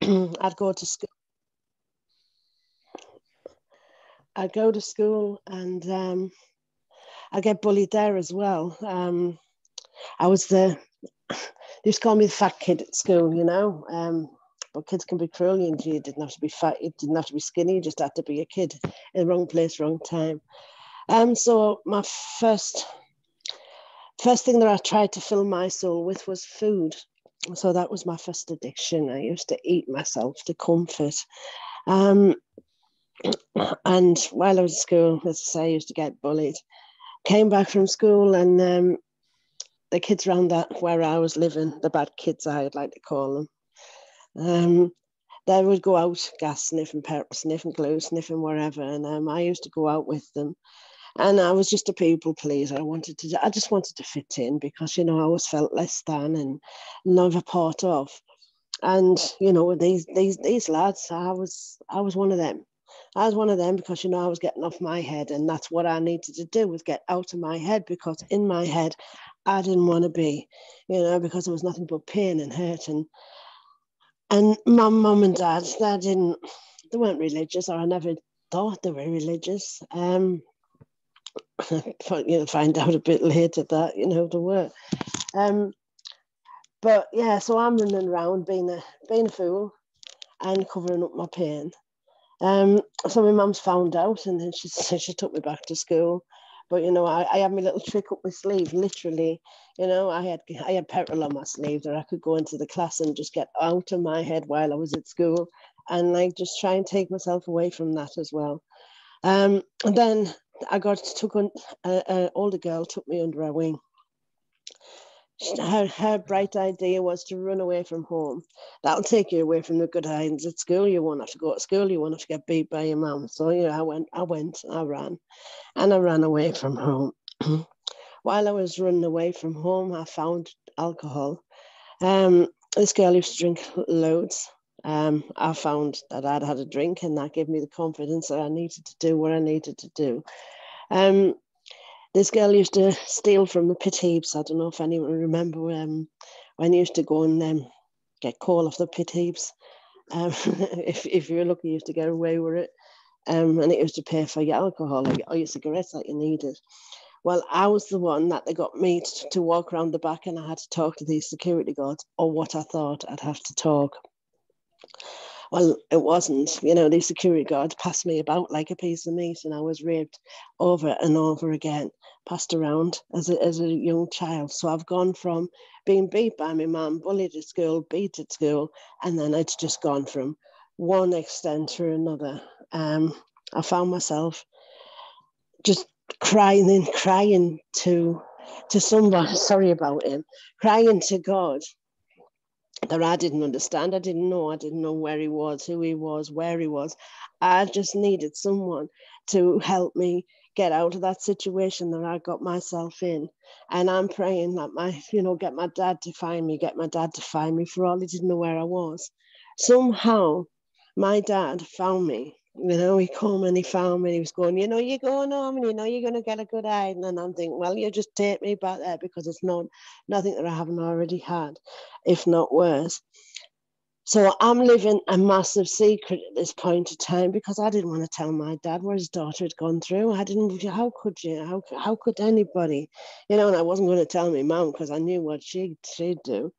I'd go to school. I'd go to school and I get bullied there as well. I was they used to call me the fat kid at school, you know. But kids can be cruel. You didn't have to be fat. You didn't have to be skinny. You just had to be a kid in the wrong place, wrong time. So my first thing that I tried to fill my soul with was food. So that was my first addiction. I used to eat myself to comfort. Um, and while I was at school, as I say, I used to get bullied. Came back from school and the kids around that where I was living, the bad kids I'd like to call them, they would go out gas sniffing, pepper sniffing, glue sniffing, wherever. And I used to go out with them. And I was just a people pleaser. I just wanted to fit in because, you know, I always felt less than and never part of. And, you know, these lads, I was one of them. I was one of them because, you know, I was getting off my head, and that's what I needed to do, was get out of my head, because in my head, I didn't want to be, you know, because there was nothing but pain and hurt. And my mum and dad, they weren't religious, or I never thought they were religious. You'll find out a bit later that, you know, they were. But yeah, so I'm running around being a fool and covering up my pain. So my mum's found out, and then she took me back to school. But you know, I had my little trick up my sleeve, literally. You know, I had petrol on my sleeve that I could go into the class and just get out of my head while I was at school, and like just try and take myself away from that as well. And then I took on an older girl took me under her wing. Her bright idea was to run away from home. That'll take you away from the good times at school. You won't have to go to school. You won't have to get beat by your mum. So, you know, I ran, and I ran away from home. While I was running away from home, I found alcohol. This girl used to drink loads. I found that I'd had a drink, and that gave me the confidence that I needed to do what I needed to do. This girl used to steal from the pit heaps. I don't know if anyone remember when you used to go and get coal off the pit heaps. If you were lucky, you used to get away with it. And it used to pay for your alcohol or your cigarettes that you needed. Well, I was the one that they got me to walk around the back, and I had to talk to these security guards, or what I thought I'd have to talk. Well, it wasn't. You know, these security guards passed me about like a piece of meat, and I was raped over and over again, passed around as a young child. So I've gone from being beat by my mum, bullied at school, beat at school, and then it's just gone from one extent to another. I found myself just crying to somebody, sorry about him, crying to God, that I didn't understand. I didn't know where he was, who he was, where he was. I just needed someone to help me get out of that situation that I got myself in. And I'm praying that get my dad to find me, for all he didn't know where I was. Somehow my dad found me. You know, he come and he found me. He was going, you know, you're going home and you know you're going to get a good hiding. And I'm thinking, well, you just take me back there, because it's nothing that I haven't already had, if not worse. So I'm living a massive secret at this point in time, because I didn't want to tell my dad what his daughter had gone through. I didn't. How could you? How could anybody? You know, and I wasn't going to tell my mum, because I knew what she'd do.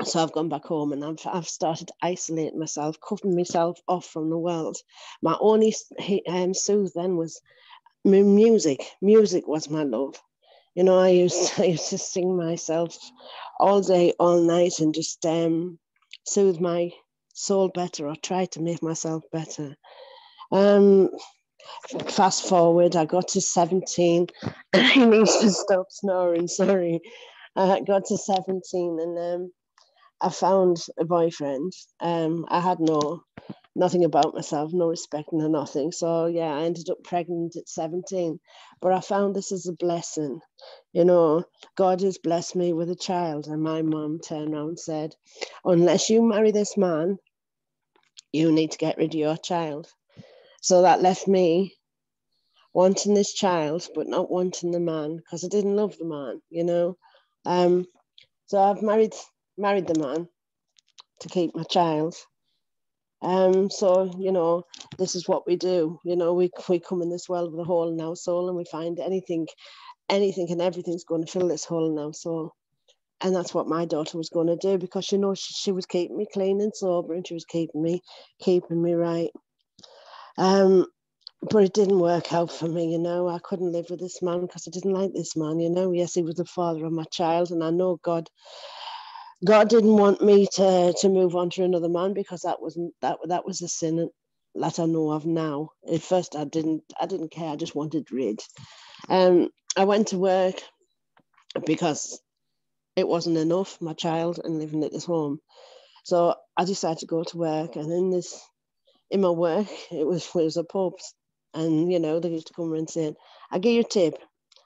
So I've gone back home, and I've started isolating myself, cutting myself off from the world. My only soothe then was music. Music was my love. You know, I used to sing myself all day, all night, and just soothe my soul better, or try to make myself better. Fast forward, I got to 17. He needs to stop snoring, sorry. I got to 17, and I found a boyfriend. I had nothing about myself, no respect, no nothing. So yeah, I ended up pregnant at 17. But I found this as a blessing. You know, God has blessed me with a child. And my mum turned around and said, unless you marry this man, you need to get rid of your child. So that left me wanting this child, but not wanting the man, because I didn't love the man, you know. So I've married the man, to keep my child. So, this is what we do. We come in this world with a hole in our soul, and we find anything and everything's going to fill this hole in our soul. And that's what my daughter was going to do, because, she was keeping me clean and sober, and she was keeping me right. But it didn't work out for me, I couldn't live with this man because I didn't like this man, Yes, he was the father of my child, and I know God didn't want me to move on to another man, because that was a sin that I know of now. At first, I didn't care. I just wanted rid. I went to work because it wasn't enough, my child and living at this home. So I decided to go to work, and in my work, it was a pub, and they used to come around saying, "I give you a tip.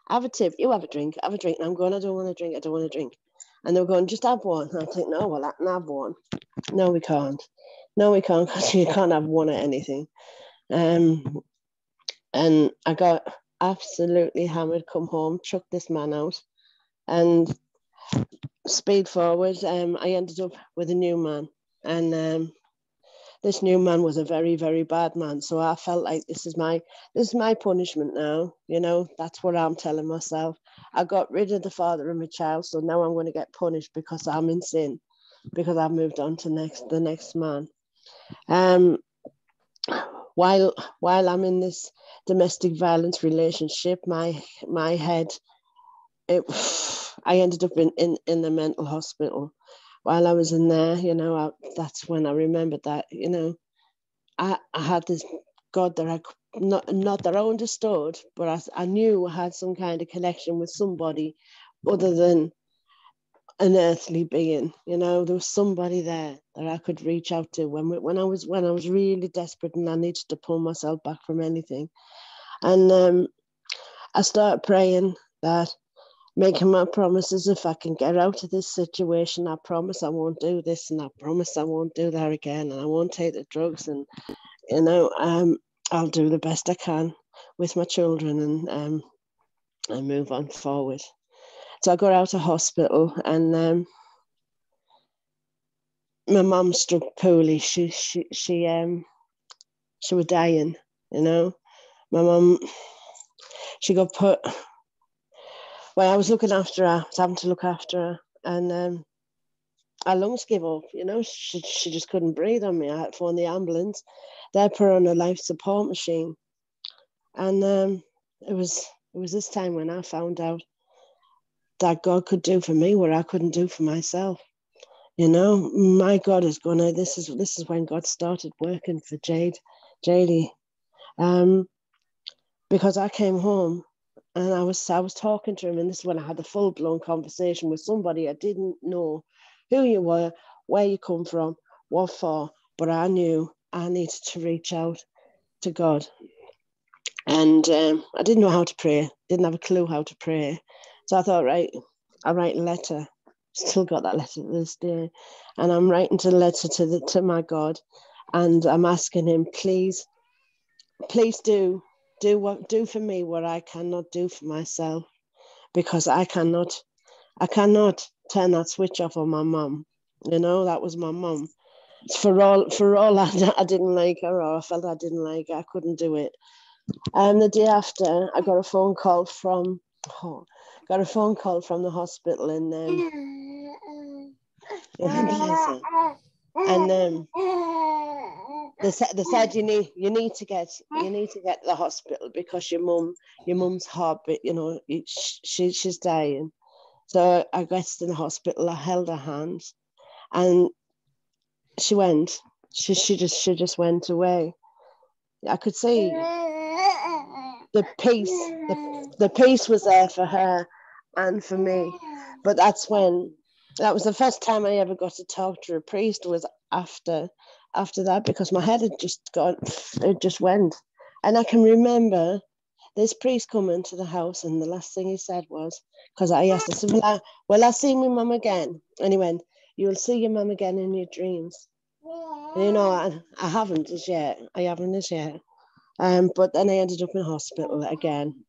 Have a tip. You have a drink. Have a drink." And I'm going, "I don't want to drink. I don't want to drink." And they were going, "Just have one." And I think, "No, well, I can have one." No, we can't. No, we can't, because you can't have one of anything. And I got absolutely hammered, come home, chucked this man out, and speed forward, I ended up with a new man. And this new man was a very, very bad man. So I felt like this is my punishment now. That's what I'm telling myself. I got rid of the father of my child, so now I'm going to get punished because I'm in sin, because I've moved on to the next man. While I'm in this domestic violence relationship, my head, I ended up in the mental hospital. While I was in there, that's when I remembered that, I had this God that I not that I understood, but I knew I had some kind of connection with somebody other than an earthly being. There was somebody there that I could reach out to when I was really desperate and I needed to pull myself back from anything. And I started praying that, making my promises, if I can get out of this situation, I promise I won't do this, and I promise I won't do that again, and I won't take the drugs, and I'll do the best I can with my children, and move on forward. So I got out of hospital, and my mum struck poorly. She was dying. My mum, she got put. Well, I was looking after her. I was having to look after her, and her lungs gave up. She just couldn't breathe on me. I had to phone the ambulance. They put her on a life support machine, and it was this time when I found out that God could do for me what I couldn't do for myself. My God is gonna. This is when God started working for Jadey, because I came home and I was talking to him, and this is when I had a full blown conversation with somebody I didn't know who you were, where you come from, what for, but I knew I needed to reach out to God, and I didn't know how to pray, didn't have a clue how to pray, so I thought, right, I'll write a letter. Still got that letter to this day, and I'm writing a letter to my God, and I'm asking him, please do for me what I cannot do for myself, because I cannot turn that switch off on my mum. That was my mum. For all I didn't like her, or I felt I didn't like her, I couldn't do it. And the day after, I got a phone call from the hospital, and they said you need to get to the hospital because your mum's heartbeat, she's dying. So I got to the hospital. I held her hand, and she went. She just went away. I could see the peace. The peace was there for her and for me. But that was the first time I ever got to talk to a priest, was after that, because my head had just went. And I can remember this priest coming to the house, and the last thing he said was, because I asked, I said, will I see my mum again? And he went, you'll see your mum again in your dreams. And, I haven't as yet. But then I ended up in hospital again.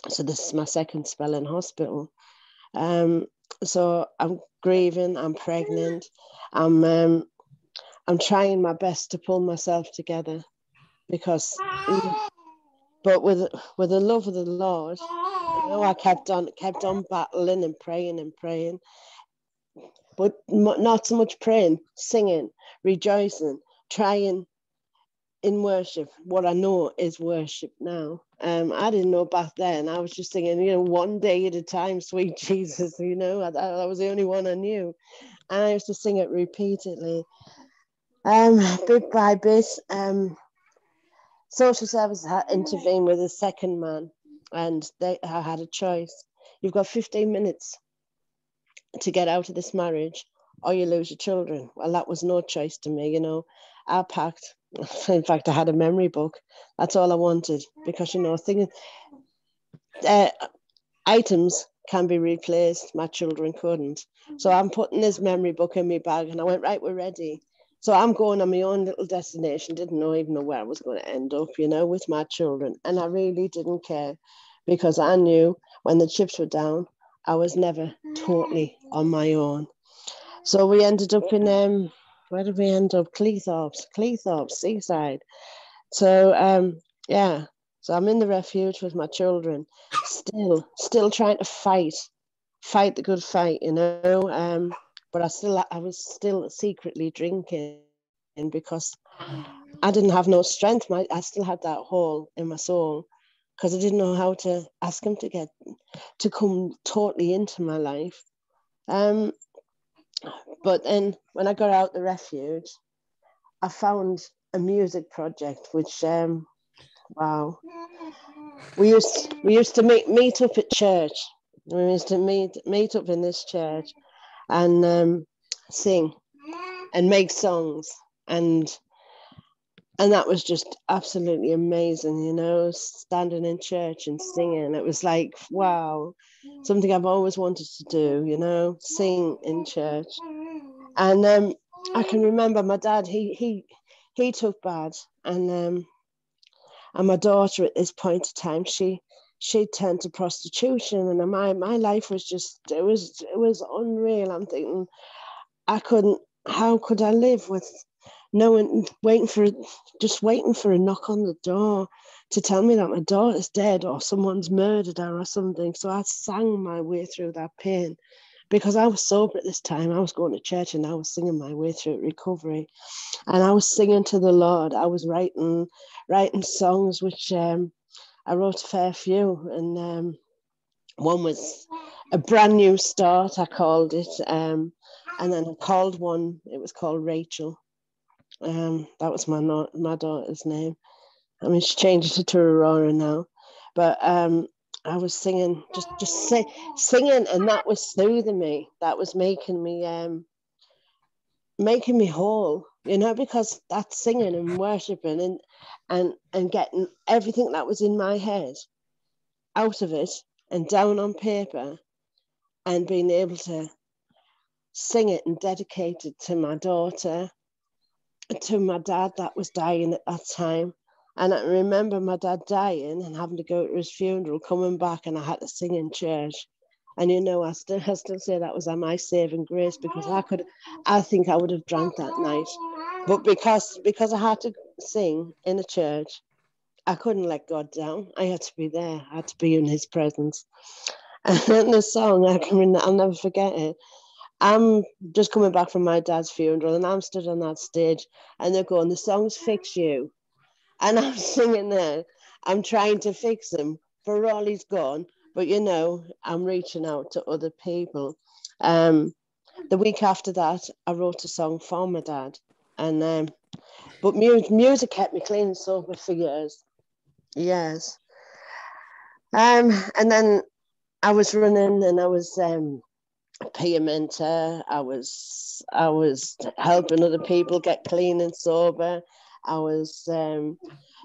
So this is my second spell in hospital. So I'm grieving, I'm pregnant, I'm I'm trying my best to pull myself together because, but with the love of the Lord, I kept on battling and praying, but not so much praying, singing, rejoicing, trying in worship. What I know is worship now. I didn't know back then. I was just singing, one day at a time, sweet Jesus. That was the only one I knew, and I used to sing it repeatedly. Bit by bit, social services had intervened with a second man, and I had a choice. You've got 15 minutes to get out of this marriage, or you lose your children. Well, that was no choice to me. I packed. In fact, I had a memory book. That's all I wanted, because items can be replaced. My children couldn't. So I'm putting this memory book in my bag, and I went, right, we're ready. So I'm going on my own little destination. Didn't even know where I was going to end up, with my children. And I really didn't care, because I knew when the chips were down, I was never totally on my own. So we ended up in, where did we end up? Cleethorpes, seaside. So, yeah. So I'm in the refuge with my children, still trying to fight the good fight, but I was still secretly drinking, because I didn't have no strength. I still had that hole in my soul, because I didn't know how to ask him to come totally into my life. But then when I got out the refuge, I found a music project, which wow. We used to meet up at church. We used to meet up in this church and sing and make songs, and that was just absolutely amazing, standing in church and singing. It was like, wow, something I've always wanted to do, sing in church. And I can remember my dad, he took bad, and my daughter at this point in time, she turned to prostitution, and my life was just, it was unreal. I'm thinking, how could I live with knowing, waiting for a knock on the door to tell me that my daughter's dead or someone's murdered her or something. So I sang my way through that pain, because I was sober at this time. I was going to church and I was singing my way through recovery, and I was singing to the Lord. I was writing songs, which I wrote a fair few, and one was A Brand New Start, I called it, and then I called one, it was called Rachel. That was my daughter's name. I mean, she changed it to Aurora now, but I was singing, just singing, and that was soothing me. That was making me whole, because that singing and worshiping and getting everything that was in my head out of it and down on paper, and being able to sing it and dedicate it to my daughter, to my dad that was dying at that time. And I remember my dad dying and having to go to his funeral, coming back, and I had to sing in church. And I still say that was my saving grace, because I think I would have drank that night, but because I had to sing in a church, I couldn't let God down. I had to be there. I had to be in His presence. And the song, I'll never forget it. I'm just coming back from my dad's funeral, and I'm stood on that stage, and they're going, "The song's Fix You." And I'm singing there. I'm trying to fix him. For all he's gone. But, I'm reaching out to other people. The week after that, I wrote a song for my dad. And but music kept me clean and sober for years. Yes. And then I was running, and I was peer mentor. I was helping other people get clean and sober. I was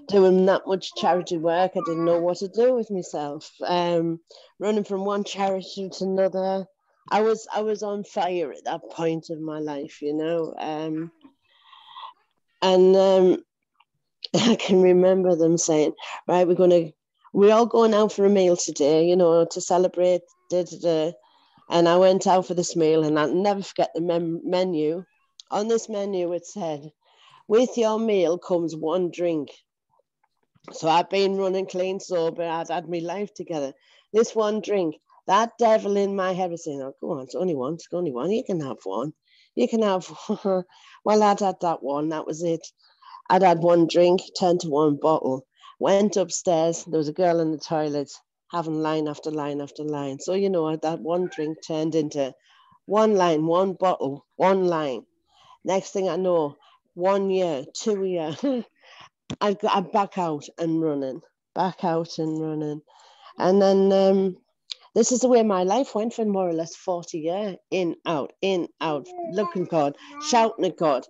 doing that much charity work. I didn't know what to do with myself. Running from one charity to another. I was on fire at that point in my life, and I can remember them saying, "Right, we're all going out for a meal today, to celebrate." Da, da, da. And I went out for this meal, and I'll never forget the menu. On this menu, it said, with your meal comes one drink. So I've been running clean sober. I'd had my life together. This one drink, that devil in my head was saying, oh, go on, it's only one. You can have one. You can have one. Well, I'd had that one. That was it. I'd had one drink, turned to one bottle, went upstairs. There was a girl in the toilet having line after line after line. So, that one drink turned into one line, one bottle, one line. Next thing I know, 1 year, 2 years, I'm back out and running, And then this is the way my life went for more or less 40 years. In, out, looking at God, shouting at God,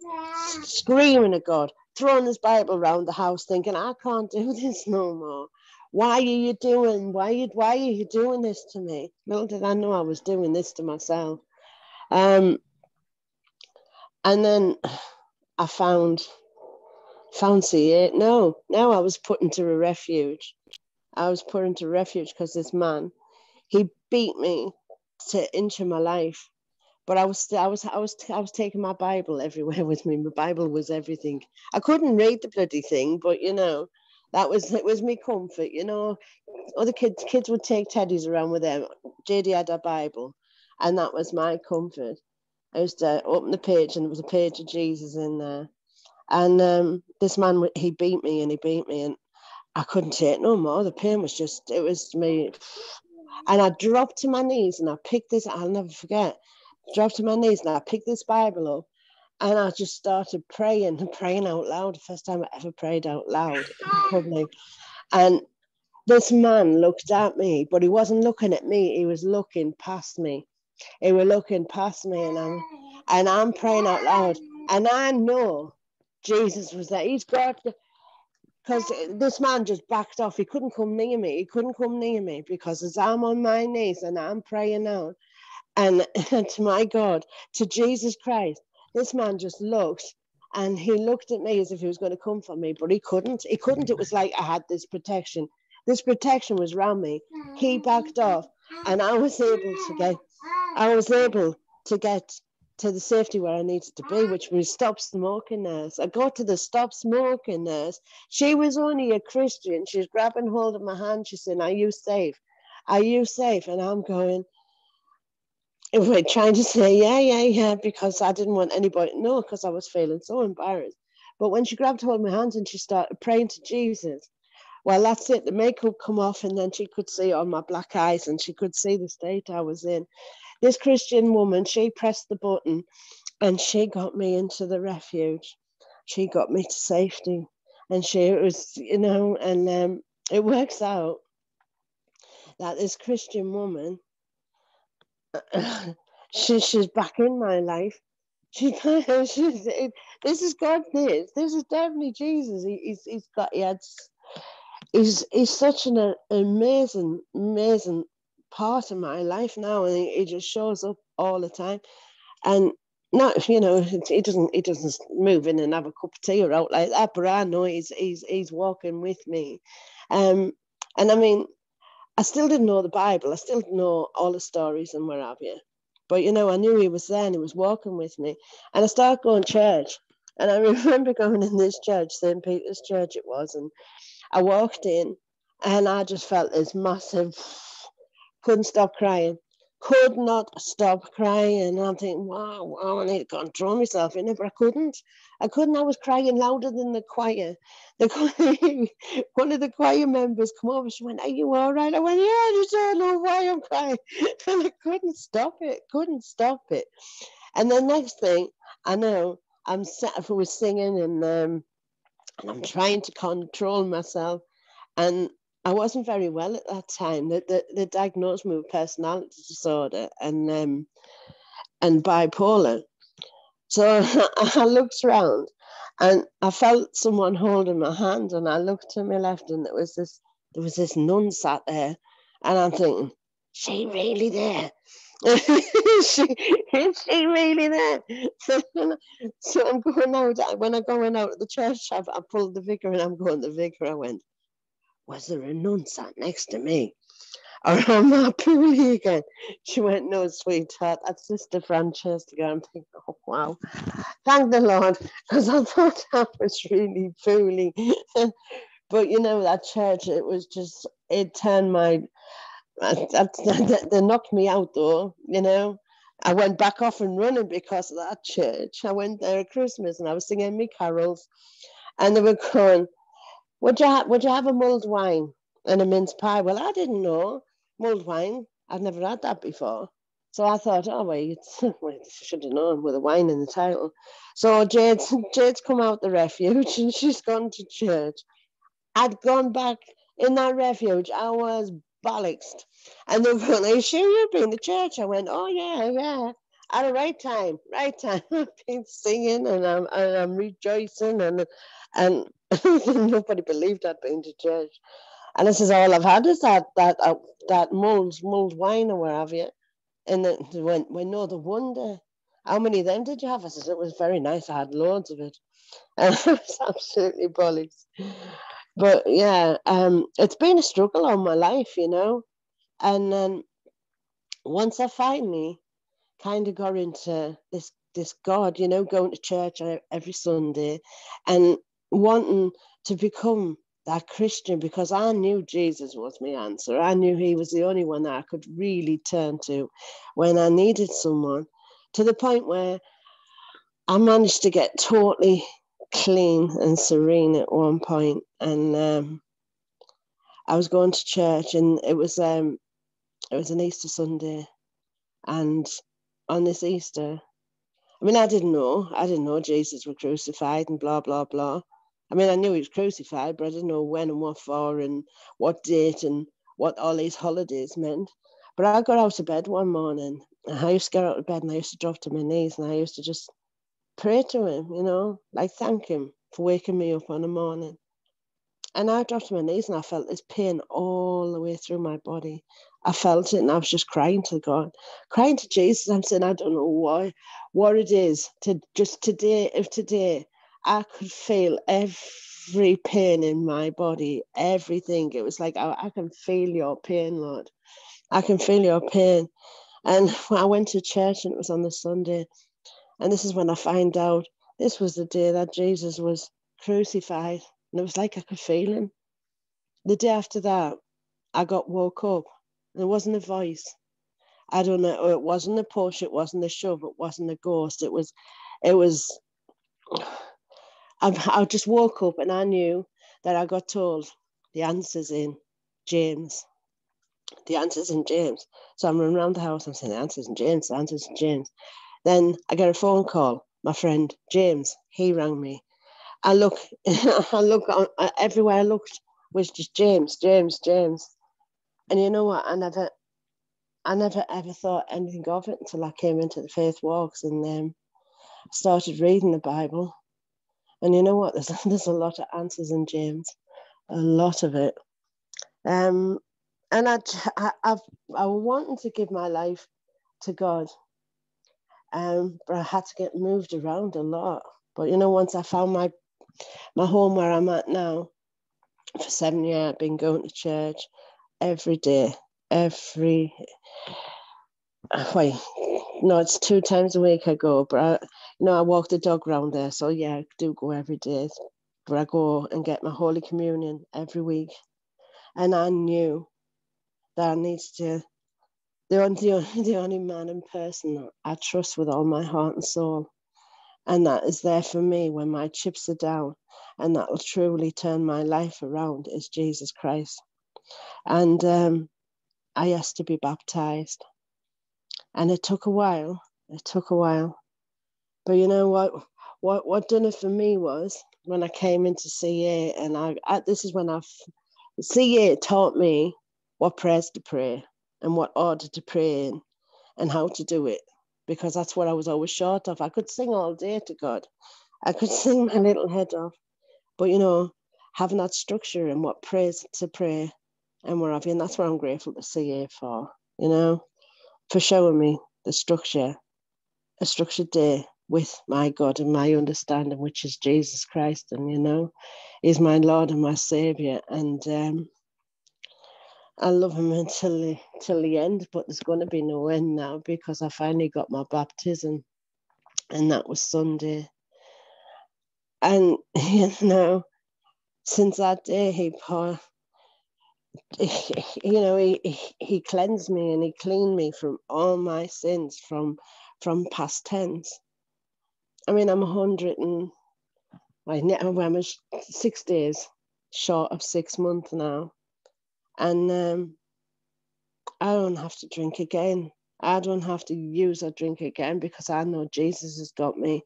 screaming at God, throwing his Bible around the house, thinking, I can't do this no more. Why are you doing this to me? Little did I know I was doing this to myself. And then I found C8. No, I was put into a refuge. Because this man, he beat me to inch my life. But I was taking my Bible everywhere with me. My Bible was everything. I couldn't read the bloody thing, but it was me comfort. Other kids would take teddies around with them. Jadey had a Bible, and that was my comfort. I used to open the page, and there was a page of Jesus in there. And this man, he beat me, and I couldn't take it no more. The pain was it was me. And I dropped to my knees, and I picked this. I'll never forget. Dropped to my knees, and I picked this Bible up, and I just started praying out loud. The first time I ever prayed out loud in public. And this man looked at me, but he wasn't looking at me. He was looking past me. And I'm praying out loud, and I know Jesus was there. He's got, because this man just backed off. He couldn't come near me. Because as I'm on my knees and I'm praying out, and to my God, to Jesus Christ, this man just looked, and he looked at me as if he was going to come for me, but he couldn't. It was like I had this protection. This protection was around me. He backed off, and I was able to get to the safety where I needed to be, which was stop smoking nurse. I got to the stop smoking nurse. She was only a Christian. She's grabbing hold of my hand. She's saying, are you safe? And I'm going, we're trying to say, yeah, because I didn't want anybody to know, because I was feeling so embarrassed. But when she grabbed hold of my hands and she started praying to Jesus, well, that's it. The makeup come off, and then she could see all my black eyes, and she could see the state I was in. This Christian woman, she pressed the button, and she got me into the refuge. She got me to safety. And it works out that this Christian woman, she's back in my life. This is God. This is definitely Jesus. He's such an amazing part of my life now, and he just shows up all the time. And not, he doesn't move in and have a cup of tea or out like that, but I know he's walking with me. And I mean, I still didn't know the Bible. I still didn't know all the stories and where have you. But, I knew he was there and he was walking with me. And I started going to church. And I remember going in this church, St. Peter's Church it was. And I walked in and I just felt this massive, couldn't stop crying. Could not stop crying. And I'm thinking, wow, I need to control myself in it, but I couldn't. I was crying louder than the choir. One of the choir members come over. She went, are you all right? I went, yeah, I just don't know why I'm crying. And I couldn't stop it. And the next thing I know, I was singing and I'm trying to control myself. And I wasn't very well at that time. They diagnosed me with personality disorder and bipolar. So I looked around and I felt someone holding my hand, and I looked to my left, and there was this nun sat there, and I'm thinking, she really there? Is she really there? So I'm going out. When I'm going out of the church, I pulled the vicar, and I'm going to the vicar. I went, was there a nun sat next to me? or I'm not poorly again. She went, no, sweetheart, that's Sister Francesca. I'm thinking, oh, wow. Thank the Lord, because I thought that was really fooling. But, that church, it was just, it turned my, they knocked me out, though, I went back off and running because of that church. I went there at Christmas and I was singing me carols, and they were going, would you have a mulled wine and a mince pie? Well, I didn't know mulled wine. I'd never had that before. So I thought, oh, wait, I should have known with a wine in the title. So Jade's come out the refuge and she's gone to church. I'd gone back in that refuge. I was bollocksed. And they were going, are you sure you've been to church? I went, oh, yeah. At the right time. I've been singing and I'm rejoicing and nobody believed I'd been to church. And this is all I've had is that mulled wine or where have you. And then when no, the wonder, how many of them did you have? I said, it was very nice. I had loads of it. And I was absolutely bollocks. But yeah, it's been a struggle all my life, And then once I finally kind of got into this God, going to church every Sunday and wanting to become that Christian, because I knew Jesus was my answer. I knew he was the only one that I could really turn to when I needed someone, to the point where I managed to get totally clean and serene at one point. And I was going to church, and it was an Easter Sunday. And on this Easter, I mean, I didn't know Jesus was crucified and blah, blah, blah. I mean, I knew he was crucified, but I didn't know when and what for and what date and what all these holidays meant. But I got out of bed one morning, and I used to get out of bed and I used to drop to my knees and I used to just pray to him, like thank him for waking me up on a morning. And I dropped to my knees and I felt this pain all the way through my body. I felt it and I was just crying to God, crying to Jesus. I'm saying, I don't know what it is to just today, if today I could feel every pain in my body, everything. It was like, I can feel your pain, Lord. I can feel your pain. And I went to church and it was on the Sunday. And this is when I find out this was the day that Jesus was crucified. And it was like I could feel him. The day after that, I got woke up. There wasn't a voice. I don't know. It wasn't a push. It wasn't a shove. It wasn't a ghost. It was. I just woke up and I knew that I got told the answer's in James. The answer's in James. So I'm running around the house. I'm saying the answer's in James. The answer's in James. Then I get a phone call. My friend James, he rang me. I look everywhere I looked was just James. And you know what? I never ever thought anything of it until I came into the Faith Walks and started reading the Bible. And you know what? There's a lot of answers in James, a lot of it. And I wanted to give my life to God, but I had to get moved around a lot. But once I found my home where I'm at now, for 7 years, I've been going to church every day. No, it's 2 times a week I go, but I walk the dog around there, so yeah, I do go every day. But I go and get my Holy Communion every week, and I knew that I needed to. The only man and person I trust with all my heart and soul, and that is there for me when my chips are down, and that will truly turn my life around, is Jesus Christ. And I asked to be baptized, and it took a while. But you know what done it for me was when I came into CA, and this is when CA taught me what prayers to pray and what order to pray in and how to do it, because that's what I was always short of. I could sing all day to God. I could sing my little head off, but having that structure and what prayers to pray and what have you, and that's what I'm grateful to CA for, for showing me the structure, a structured day with my God and my understanding, which is Jesus Christ, and He's my Lord and my Savior. And I love him till the end, but there's going to be no end now because I finally got my baptism, and that was Sunday. And since that day, he cleansed me and he cleaned me from all my sins from past tense. I mean, I'm 100 and I'm 6 days short of 6 months now, and I don't have to drink again. I don't have to use or drink again because I know Jesus has got me,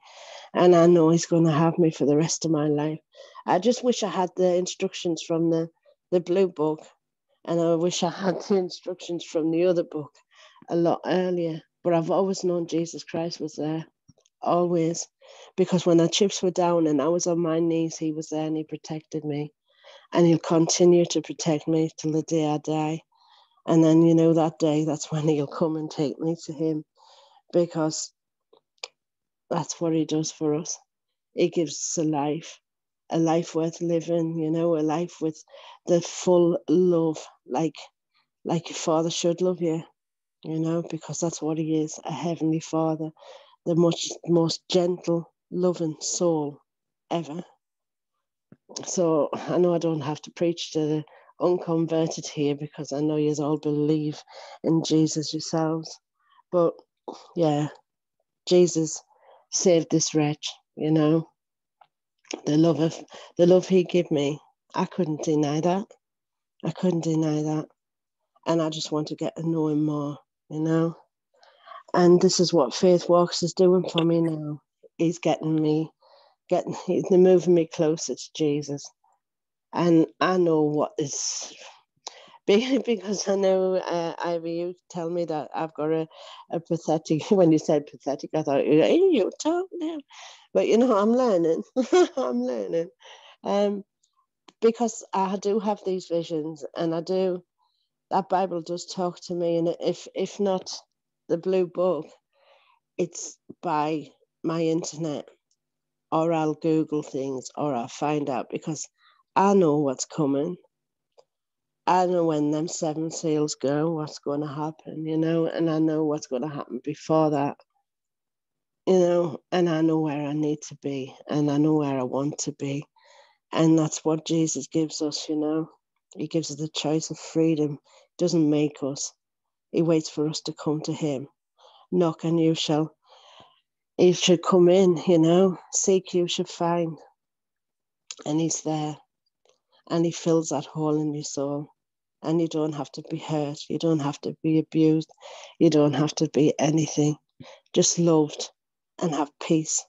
and I know he's going to have me for the rest of my life. I just wish I had the instructions from the blue book, and I wish I had the instructions from the other book a lot earlier. But I've always known Jesus Christ was there, always, because when the chips were down and I was on my knees, he was there and he protected me, and he'll continue to protect me till the day I die. And then, that day, that's when he'll come and take me to him, because that's what he does for us. He gives us a life worth living, a life with the full love, like your father should love you, because that's what he is, a heavenly father, the most gentle, loving soul ever. So I know I don't have to preach to the unconverted here because I know you all believe in Jesus yourselves. But yeah, Jesus saved this wretch, the love he gave me. I couldn't deny that. And I just want to get to know him more, And this is what Faith Walks is doing for me now. He's he's moving me closer to Jesus. And I know what is, because I know, Ivy, you tell me that I've got a pathetic, when you said pathetic, I thought, hey, you talk now. But, I'm learning. I'm learning. Because I do have these visions, and that Bible does talk to me. And if not the blue book, it's by my internet, or I'll Google things, or I'll find out, because I know what's coming. I know when them 7 seals go, what's going to happen, and I know what's going to happen before that, and I know where I need to be, and I know where I want to be. And that's what Jesus gives us, He gives us the choice of freedom. He doesn't make us. He waits for us to come to him. Knock and you should come in, seek you should find. And he's there, and he fills that hole in your soul. And you don't have to be hurt. You don't have to be abused. You don't have to be anything. Just loved and have peace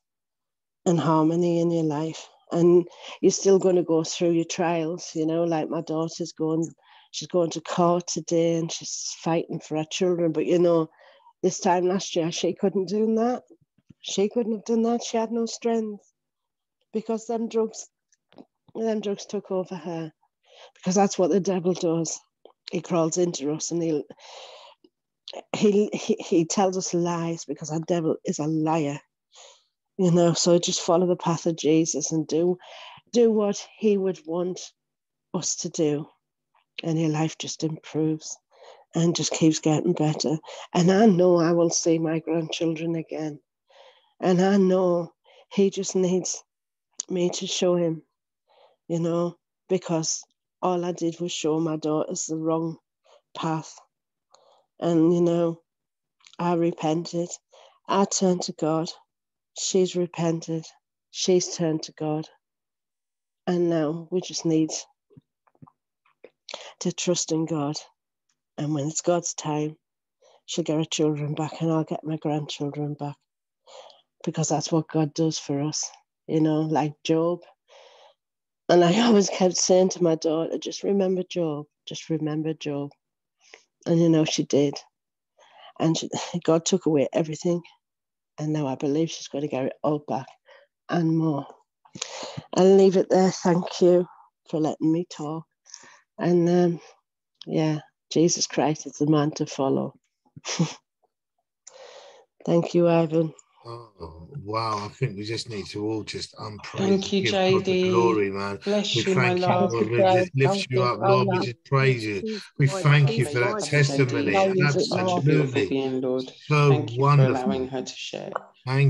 and harmony in your life. And you're still going to go through your trials, like my daughter's she's going to court today, and she's fighting for her children. But, this time last year, she couldn't do that. She couldn't have done that. She had no strength, because them drugs took over her. Because that's what the devil does. He crawls into us, and he tells us lies, because our devil is a liar. So just follow the path of Jesus and do what he would want us to do, and your life just improves and just keeps getting better. And I know I will see my grandchildren again, and I know he just needs me to show him, because all I did was show my daughters the wrong path. And I repented. I turned to God. She's repented. She's turned to God. And now we just need to trust in God. And when it's God's time, she'll get her children back, and I'll get my grandchildren back. Because that's what God does for us, like Job. And I always kept saying to my daughter, just remember Job. Just remember Job. And she did. And God took away everything. And now I believe she's going to get it all back and more. I'll leave it there. Thank you for letting me talk. And Jesus Christ is the man to follow. Thank you, Ivan. Oh, wow. I think we just need to all just unpraise Thank you, give God the Jadey. glory, man. Bless We you, my thank you, love. Lord. We just lift you up, Lord. We just praise you. We thank you for that testimony. Thank you for Absolutely. being, Lord. So Thank you for allowing wonderful. her to share. Thank